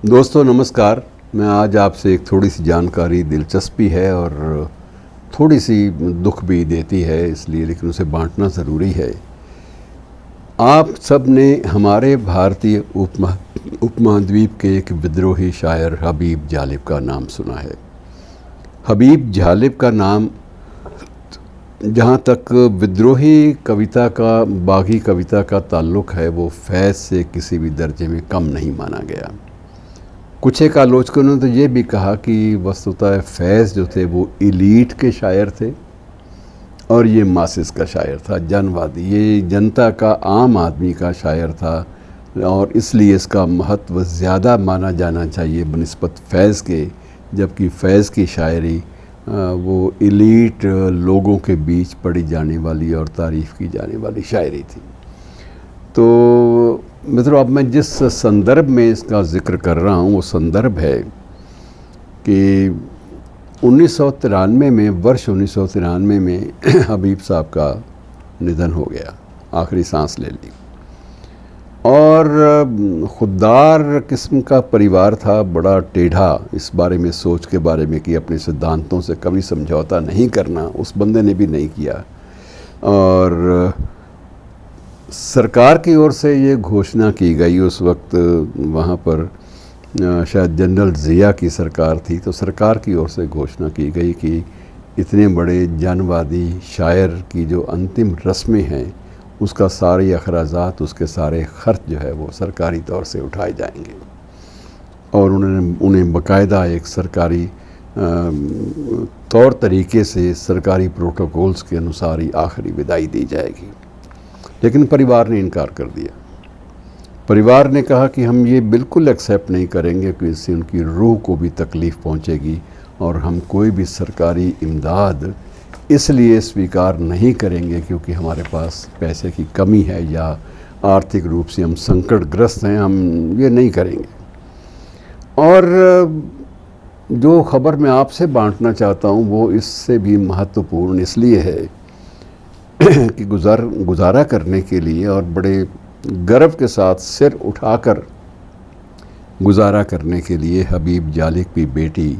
दोस्तों नमस्कार। मैं आज आपसे एक थोड़ी सी जानकारी दिलचस्पी है और थोड़ी सी दुख भी देती है, इसलिए लेकिन उसे बांटना ज़रूरी है। आप सब ने हमारे भारतीय उपमहाद्वीप के एक विद्रोही शायर हबीब जालिब का नाम सुना है। हबीब जालिब का नाम, जहाँ तक विद्रोही कविता का, बागी कविता का ताल्लुक़ है, वो फैज़ से किसी भी दर्जे में कम नहीं माना गया। कुछ एक आलोचकों ने तो ये भी कहा कि वस्तुतः फैज़ जो थे वो एलीट के शायर थे और ये मासिस का शायर था, जनवादी, ये जनता का, आम आदमी का शायर था और इसलिए इसका महत्व ज़्यादा माना जाना चाहिए बनिस्बत फैज़ के, जबकि फैज़ की शायरी वो एलीट लोगों के बीच पढ़ी जाने वाली और तारीफ़ की जाने वाली शायरी थी। तो मित्रों, अब मैं जिस संदर्भ में इसका ज़िक्र कर रहा हूँ वो संदर्भ है कि 1993 में, वर्ष 1993 में हबीब साहब का निधन हो गया, आखिरी सांस ले ली। और खुददार किस्म का परिवार था, बड़ा टेढ़ा इस बारे में, सोच के बारे में कि अपने सिद्धांतों से कभी समझौता नहीं करना, उस बंदे ने भी नहीं किया। और सरकार की ओर से ये घोषणा की गई, उस वक्त वहाँ पर शायद जनरल ज़िया की सरकार थी, तो सरकार की ओर से घोषणा की गई कि इतने बड़े जनवादी शायर की जो अंतिम रस्में हैं उसका सारे अखराजात, उसके सारे खर्च जो है वो सरकारी तौर से उठाए जाएंगे और उन्हें बाकायदा एक सरकारी तौर तरीके से, सरकारी प्रोटोकॉल्स के अनुसार ही आखिरी विदाई दी जाएगी। लेकिन परिवार ने इनकार कर दिया। परिवार ने कहा कि हम ये बिल्कुल एक्सेप्ट नहीं करेंगे कि इससे उनकी रूह को भी तकलीफ़ पहुंचेगी और हम कोई भी सरकारी इमदाद इसलिए स्वीकार नहीं करेंगे क्योंकि हमारे पास पैसे की कमी है या आर्थिक रूप से हम संकटग्रस्त हैं, हम ये नहीं करेंगे। और जो खबर मैं आपसे बांटना चाहता हूँ वो इससे भी महत्वपूर्ण इसलिए है कि गुजारा करने के लिए और बड़े गर्व के साथ सिर उठाकर गुजारा करने के लिए हबीब जालिब की बेटी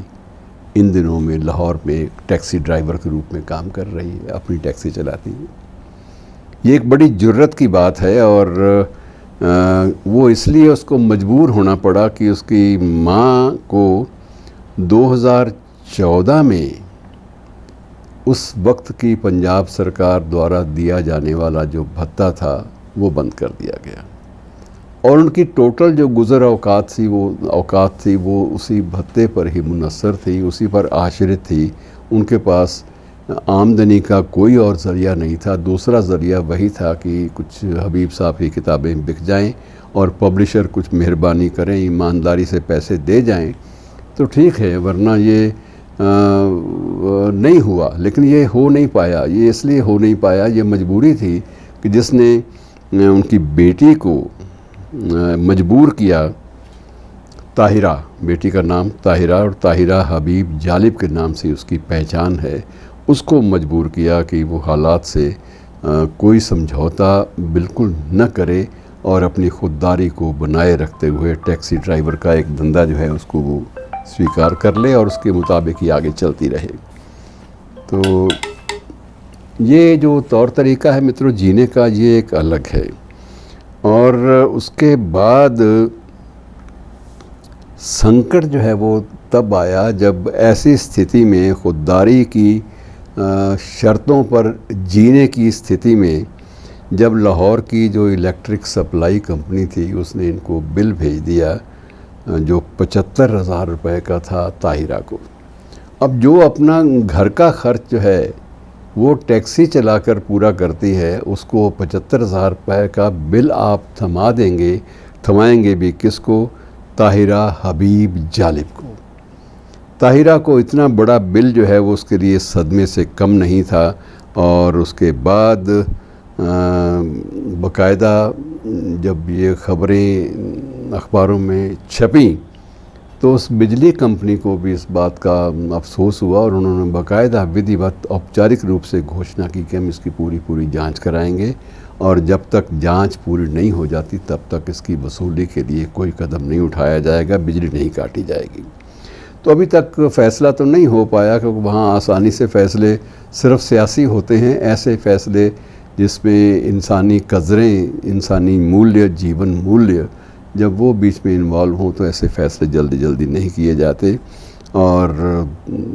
इन दिनों में लाहौर में एक टैक्सी ड्राइवर के रूप में काम कर रही है, अपनी टैक्सी चलाती है। ये एक बड़ी जुर्रत की बात है और वो इसलिए उसको मजबूर होना पड़ा कि उसकी माँ को 2014 में उस वक्त की पंजाब सरकार द्वारा दिया जाने वाला जो भत्ता था वो बंद कर दिया गया और उनकी टोटल जो गुज़र औकात थी वो उसी भत्ते पर ही मुनस्सर थी, उसी पर आश्रित थी। उनके पास आमदनी का कोई और ज़रिया नहीं था। दूसरा ज़रिया वही था कि कुछ हबीब साहब की किताबें बिक जाएं और पब्लिशर कुछ मेहरबानी करें, ईमानदारी से पैसे दे जाएं तो ठीक है, वरना ये नहीं हुआ। लेकिन ये हो नहीं पाया। ये इसलिए हो नहीं पाया, ये मजबूरी थी कि जिसने उनकी बेटी को मजबूर किया, ताहिरा, बेटी का नाम ताहिरा और ताहिरा हबीब जालिब के नाम से उसकी पहचान है, उसको मजबूर किया कि वो हालात से कोई समझौता बिल्कुल न करे और अपनी खुददारी को बनाए रखते हुए टैक्सी ड्राइवर का एक धंधा जो है उसको वो स्वीकार कर ले और उसके मुताबिक ही आगे चलती रहे। तो ये जो तौर तरीका है मित्रों जीने का, ये एक अलग है। और उसके बाद संकट जो है वो तब आया जब ऐसी स्थिति में, खुददारी की शर्तों पर जीने की स्थिति में, जब लाहौर की जो इलेक्ट्रिक सप्लाई कंपनी थी उसने इनको बिल भेज दिया जो 75,000 रुपये का था ताहिरा को। अब जो अपना घर का खर्च जो है वो टैक्सी चलाकर पूरा करती है, उसको 75,000 रुपये का बिल आप थमाएंगे भी किसको? ताहिरा हबीब जालिब को। ताहिरा को इतना बड़ा बिल जो है वो उसके लिए सदमे से कम नहीं था। और उसके बाद बाकायदा जब ये ख़बरें अखबारों में छपी तो उस बिजली कंपनी को भी इस बात का अफसोस हुआ और उन्होंने बाकायदा विधिवत औपचारिक रूप से घोषणा की कि हम इसकी पूरी जांच कराएंगे और जब तक जांच पूरी नहीं हो जाती तब तक इसकी वसूली के लिए कोई कदम नहीं उठाया जाएगा, बिजली नहीं काटी जाएगी। तो अभी तक फ़ैसला तो नहीं हो पाया, क्योंकि वहाँ आसानी से फ़ैसले सिर्फ सियासी होते हैं। ऐसे फ़ैसले जिसमें इंसानी कदरें, इंसानी मूल्य, जीवन मूल्य जब वो बीच में इन्वॉल्व हों तो ऐसे फ़ैसले जल्दी जल्दी नहीं किए जाते। और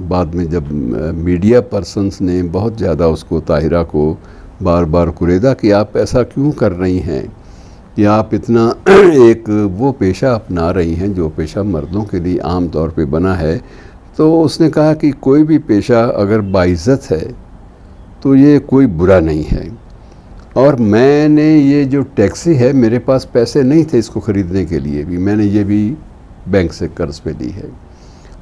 बाद में जब मीडिया पर्सन्स ने बहुत ज़्यादा उसको, ताहिरा को बार बार कुरेदा कि आप ऐसा क्यों कर रही हैं, कि आप इतना एक वो पेशा अपना रही हैं जो पेशा मर्दों के लिए आम तौर पे बना है, तो उसने कहा कि कोई भी पेशा अगर बाइज़्ज़त है तो ये कोई बुरा नहीं है। और मैंने ये जो टैक्सी है, मेरे पास पैसे नहीं थे इसको ख़रीदने के लिए भी, मैंने ये भी बैंक से कर्ज़ पे ली है,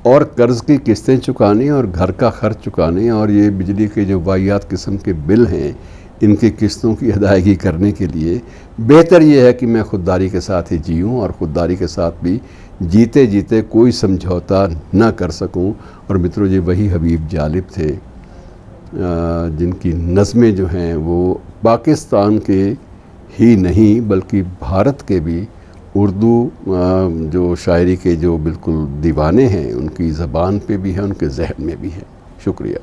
और कर्ज़ की किस्तें चुकाने और घर का खर्च चुकाने और ये बिजली के जो वाहियात किस्म के बिल हैं इनकी किस्तों की अदायगी करने के लिए बेहतर ये है कि मैं ख़ुददारी के साथ ही जीऊँ, और ख़ुददारी के साथ भी जीते जीते कोई समझौता न कर सकूं। और मित्रों, ये वही हबीब जालिब थे जिनकी नज़में जो हैं वो पाकिस्तान के ही नहीं बल्कि भारत के भी उर्दू जो शायरी के जो बिल्कुल दीवाने हैं उनकी ज़बान पे भी हैं, उनके जहन में भी हैं। शुक्रिया।